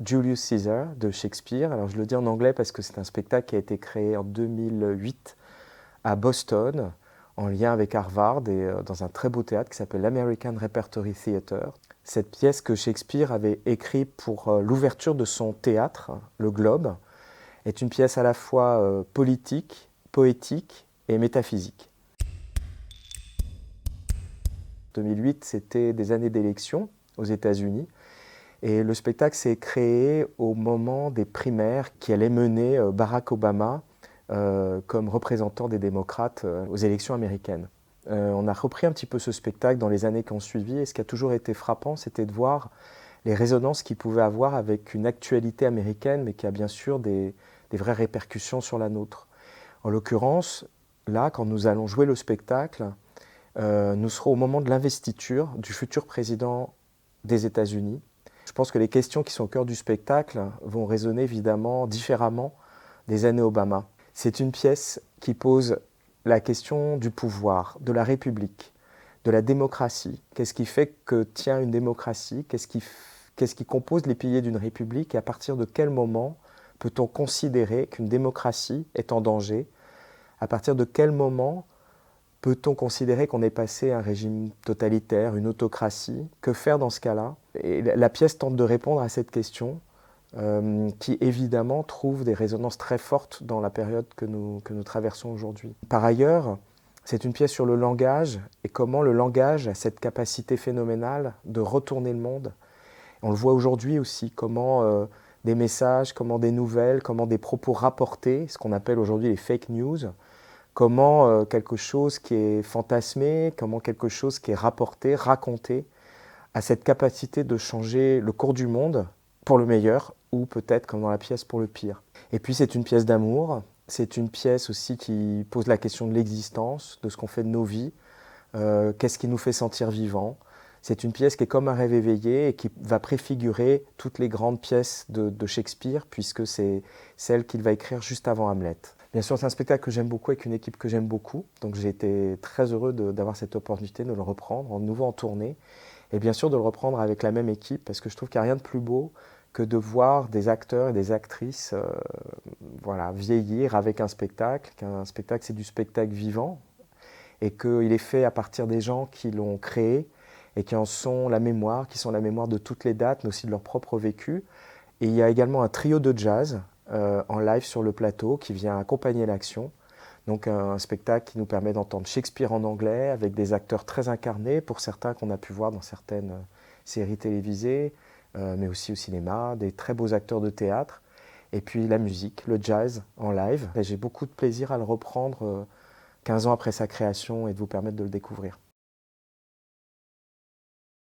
Julius Caesar de Shakespeare. Alors je le dis en anglais parce que c'est un spectacle qui a été créé en 2008 à Boston, en lien avec Harvard et dans un très beau théâtre qui s'appelle l'American Repertory Theatre. Cette pièce que Shakespeare avait écrite pour l'ouverture de son théâtre, le Globe, est une pièce à la fois politique, poétique et métaphysique. 2008, c'était des années d'élection aux États-Unis. Et le spectacle s'est créé au moment des primaires qui allaient mener Barack Obama comme représentant des démocrates aux élections américaines. On a repris un petit peu ce spectacle dans les années qui ont suivi et ce qui a toujours été frappant, c'était de voir les résonances qu'il pouvait avoir avec une actualité américaine, mais qui a bien sûr des vraies répercussions sur la nôtre. En l'occurrence, là, quand nous allons jouer le spectacle, nous serons au moment de l'investiture du futur président des États-Unis. Je pense que les questions qui sont au cœur du spectacle vont résonner évidemment différemment des années Obama. C'est une pièce qui pose la question du pouvoir, de la République, de la démocratie. Qu'est-ce qui fait que tient une démocratie? Qu'est-ce qui compose les piliers d'une République? Et à partir de quel moment peut-on considérer qu'une démocratie est en danger? À partir de quel moment peut-on considérer qu'on est passé à un régime totalitaire, une autocratie? Que faire dans ce cas-là? Et la pièce tente de répondre à cette question qui évidemment trouve des résonances très fortes dans la période que nous traversons aujourd'hui. Par ailleurs, c'est une pièce sur le langage et comment le langage a cette capacité phénoménale de retourner le monde. On le voit aujourd'hui aussi, comment des messages, comment des nouvelles, comment des propos rapportés, ce qu'on appelle aujourd'hui les fake news, comment quelque chose qui est fantasmé, comment quelque chose qui est rapporté, raconté, a cette capacité de changer le cours du monde pour le meilleur ou peut-être, comme dans la pièce, pour le pire. Et puis c'est une pièce d'amour, c'est une pièce aussi qui pose la question de l'existence, de ce qu'on fait de nos vies, qu'est-ce qui nous fait sentir vivants. C'est une pièce qui est comme un rêve éveillé et qui va préfigurer toutes les grandes pièces de Shakespeare, puisque c'est celle qu'il va écrire juste avant Hamlet. Bien sûr, c'est un spectacle que j'aime beaucoup avec une équipe que j'aime beaucoup, donc j'ai été très heureux d'avoir cette opportunité de le reprendre, en nouveau en tournée, et bien sûr de le reprendre avec la même équipe, parce que je trouve qu'il n'y a rien de plus beau que de voir des acteurs et des actrices vieillir avec un spectacle, qu'un spectacle c'est du spectacle vivant, et qu'il est fait à partir des gens qui l'ont créé, et qui en sont la mémoire, qui sont la mémoire de toutes les dates, mais aussi de leur propre vécu. Et il y a également un trio de jazz en live sur le plateau qui vient accompagner l'action. Donc un spectacle qui nous permet d'entendre Shakespeare en anglais avec des acteurs très incarnés, pour certains qu'on a pu voir dans certaines séries télévisées, mais aussi au cinéma, des très beaux acteurs de théâtre. Et puis la musique, le jazz en live. Et j'ai beaucoup de plaisir à le reprendre 15 ans après sa création et de vous permettre de le découvrir.